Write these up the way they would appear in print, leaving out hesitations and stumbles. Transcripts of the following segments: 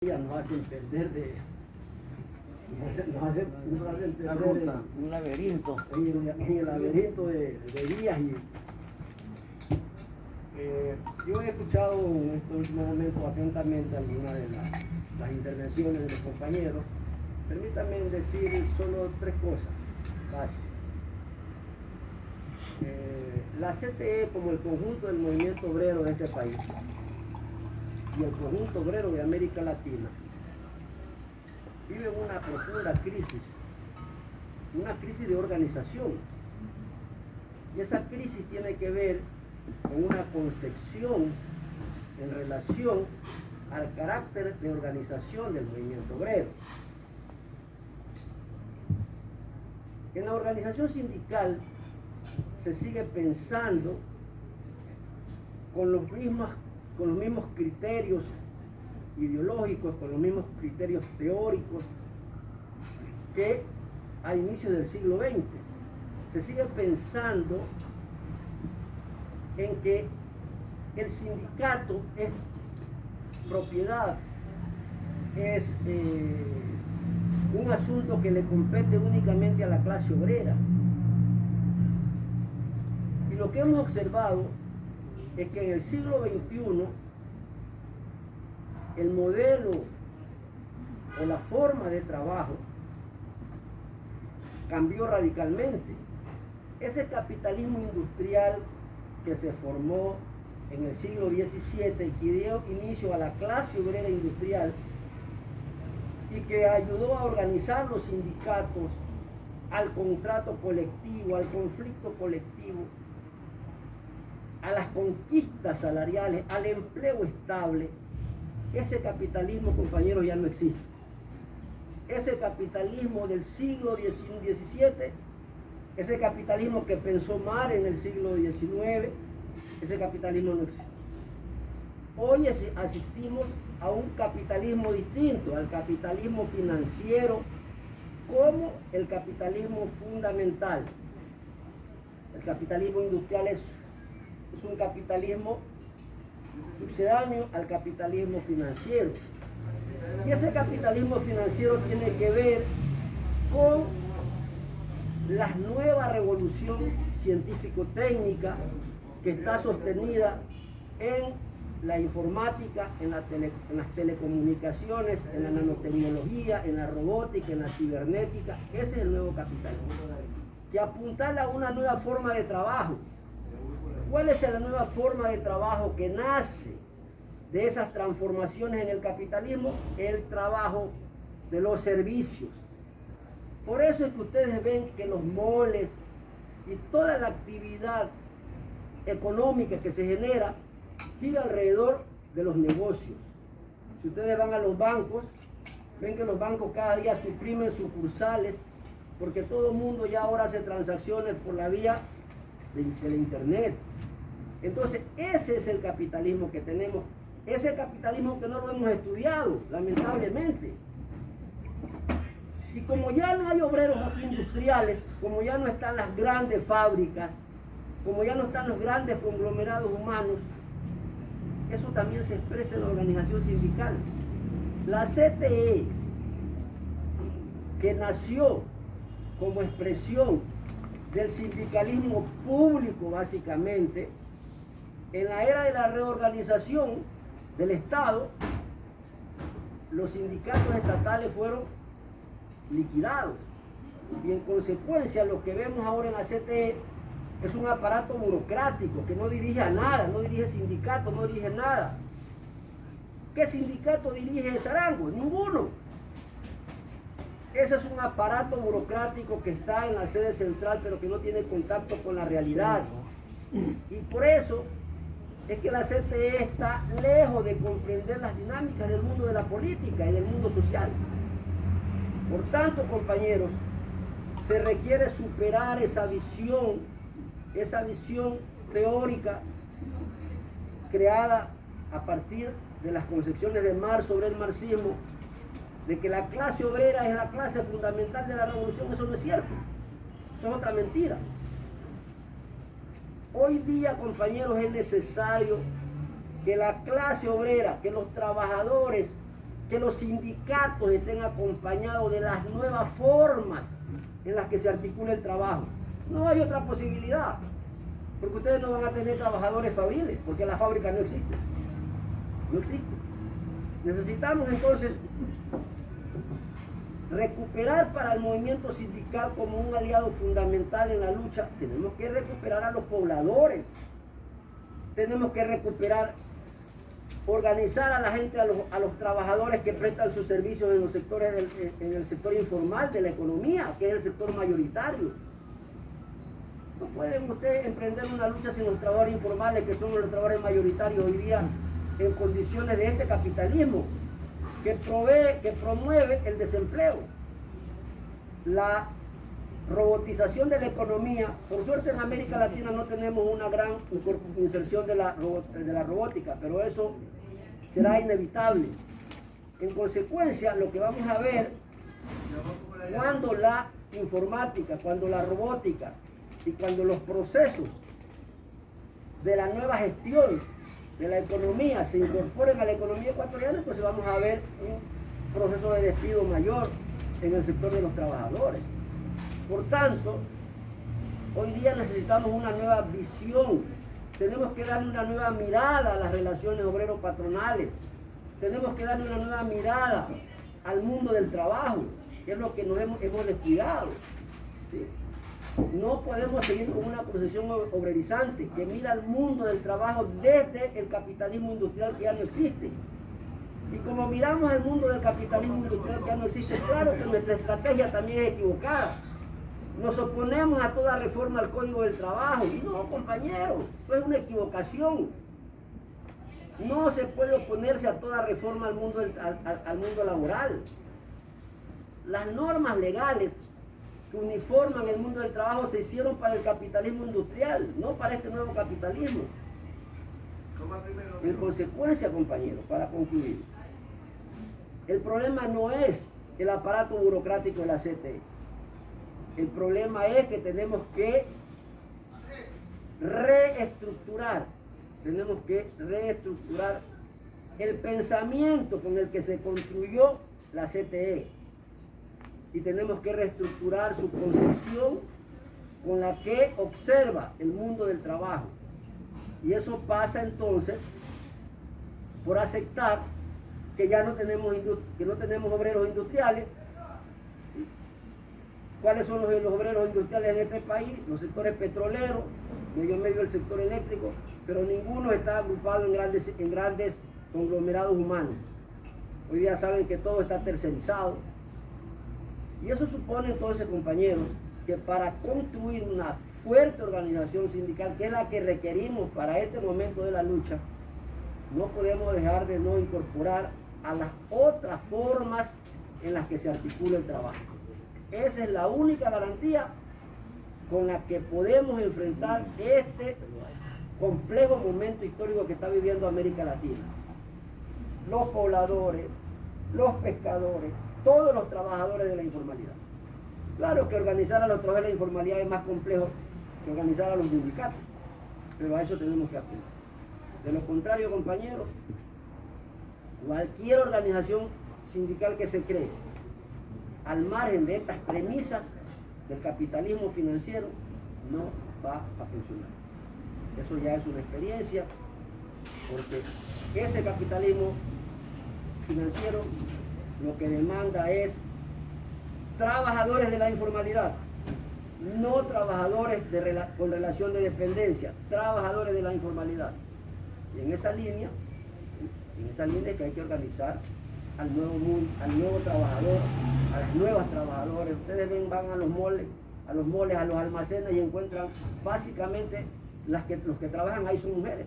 Nos hacen perder La ruta. Un laberinto. en el laberinto de vías. Yo he escuchado en estos últimos momentos atentamente algunas de las intervenciones de los compañeros. Permítanme decir solo tres cosas básicas. La CTE, como el conjunto del movimiento obrero de este país y el conjunto obrero de América Latina, vive una profunda crisis, una crisis de organización. Y esa crisis tiene que ver con una concepción en relación al carácter de organización del movimiento obrero. En la organización sindical se sigue pensando con los mismos criterios ideológicos, con los mismos criterios teóricos que a inicios del siglo XX. Se sigue pensando en que el sindicato es propiedad, es un asunto que le compete únicamente a la clase obrera. Y lo que hemos observado es que en el siglo XXI el modelo o la forma de trabajo cambió radicalmente. Ese capitalismo industrial que se formó en el siglo XVII y que dio inicio a la clase obrera industrial y que ayudó a organizar los sindicatos, al contrato colectivo, al conflicto colectivo, a las conquistas salariales, al empleo estable. Ese capitalismo, compañeros, ya no existe. Ese capitalismo del siglo XVII, ese capitalismo que pensó Marx en el siglo XIX, ese capitalismo no existe. Hoy asistimos a un capitalismo distinto, al capitalismo financiero, como el capitalismo fundamental. El capitalismo industrial es un capitalismo sucedáneo al capitalismo financiero. Y ese capitalismo financiero tiene que ver con la nueva revolución científico-técnica que está sostenida en la informática, en las telecomunicaciones, en la nanotecnología, en la robótica, en la cibernética. Ese es el nuevo capitalismo, que apuntala a una nueva forma de trabajo. ¿Cuál es la nueva forma de trabajo que nace de esas transformaciones en el capitalismo? El trabajo de los servicios. Por eso es que ustedes ven que los moles y toda la actividad económica que se genera gira alrededor de los negocios. Si ustedes van a los bancos, ven que los bancos cada día suprimen sucursales porque todo el mundo ya ahora hace transacciones por la vía de la internet. Entonces ese es el capitalismo que tenemos, ese capitalismo que no lo hemos estudiado, lamentablemente. Y como ya no hay obreros industriales, como ya no están las grandes fábricas, como ya no están los grandes conglomerados humanos, eso también se expresa en la organización sindical. La CTE, que nació como expresión del sindicalismo público básicamente, en la era de la reorganización del Estado, los sindicatos estatales fueron liquidados. Y en consecuencia lo que vemos ahora en la CTE es un aparato burocrático que no dirige a nada, no dirige sindicato, no dirige nada. ¿Qué sindicato dirige ese arango? Ninguno. Ese es un aparato burocrático que está en la sede central pero que no tiene contacto con la realidad. Y por eso es que la CTE está lejos de comprender las dinámicas del mundo de la política y del mundo social. Por tanto, compañeros, se requiere superar esa visión teórica creada a partir de las concepciones de Marx sobre el marxismo, de que la clase obrera es la clase fundamental de la revolución. Eso no es cierto, eso es otra mentira. Hoy día, compañeros, es necesario que la clase obrera, que los trabajadores que los sindicatos estén acompañados de las nuevas formas en las que se articula el trabajo. No hay otra posibilidad, porque ustedes no van a tener trabajadores fabriles, porque la fábrica no existe. No existe. Necesitamos entonces recuperar para el movimiento sindical como un aliado fundamental en la lucha. Tenemos que recuperar a los pobladores, tenemos que recuperar, organizar a la gente, a los trabajadores que prestan sus servicios en los sectores en el sector informal de la economía, que es el sector mayoritario. No pueden ustedes emprender una lucha sin los trabajadores informales, que son los trabajadores mayoritarios hoy día en condiciones de este capitalismo que promueve el desempleo, la robotización de la economía. Por suerte en América Latina no tenemos una gran inserción de la robótica, pero eso será inevitable. En consecuencia, lo que vamos a ver cuando la informática, cuando la robótica y cuando los procesos de la nueva gestión de la economía se incorporen a la economía ecuatoriana, pues vamos a ver un proceso de despido mayor en el sector de los trabajadores. Por tanto, hoy día necesitamos una nueva visión. Tenemos que darle una nueva mirada a las relaciones obrero-patronales. Tenemos que darle una nueva mirada al mundo del trabajo, que es lo que nos hemos descuidado. ¿Sí? No podemos seguir con una concepción obrerizante que mira al mundo del trabajo desde el capitalismo industrial que ya no existe. Y como miramos el mundo del capitalismo industrial que ya no existe, claro que nuestra estrategia también es equivocada. Nos oponemos a toda reforma al Código del Trabajo. Y no, compañeros, esto es una equivocación. No se puede oponerse a toda reforma al mundo laboral. Las normas legales que uniforman el mundo del trabajo se hicieron para el capitalismo industrial, no para este nuevo capitalismo. En consecuencia, compañeros, para concluir, el problema no es el aparato burocrático de la CTE. El problema es que tenemos que reestructurar el pensamiento con el que se construyó la CTE. Y tenemos que reestructurar su concepción con la que observa el mundo del trabajo. Y eso pasa entonces por aceptar que ya no tenemos obreros industriales. ¿Cuáles son los obreros industriales en este país? Los sectores petroleros, medio el sector eléctrico, pero ninguno está agrupado en grandes conglomerados humanos. Hoy día saben que todo está tercerizado. Y eso supone entonces, compañeros, que para construir una fuerte organización sindical, que es la que requerimos para este momento de la lucha, no podemos dejar de no incorporar a las otras formas en las que se articula el trabajo. Esa es la única garantía con la que podemos enfrentar este complejo momento histórico que está viviendo América Latina. Los pobladores, los pescadores, todos los trabajadores de la informalidad. Claro que organizar a los trabajadores de la informalidad es más complejo que organizar a los sindicatos, pero a eso tenemos que apuntar. De lo contrario, compañeros, cualquier organización sindical que se cree al margen de estas premisas del capitalismo financiero no va a funcionar. Eso ya es una experiencia, porque ese capitalismo financiero lo que demanda es trabajadores de la informalidad, no trabajadores con relación de dependencia, trabajadores de la informalidad. Y en esa línea es que hay que organizar al nuevo trabajador, a las nuevas trabajadoras. Ustedes van a los moles, a los almacenes y encuentran básicamente los que trabajan ahí son mujeres,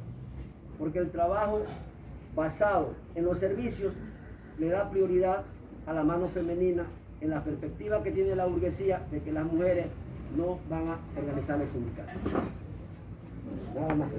porque el trabajo basado en los servicios le da prioridad a la mano femenina en la perspectiva que tiene la burguesía de que las mujeres no van a organizar el sindicato. Nada más.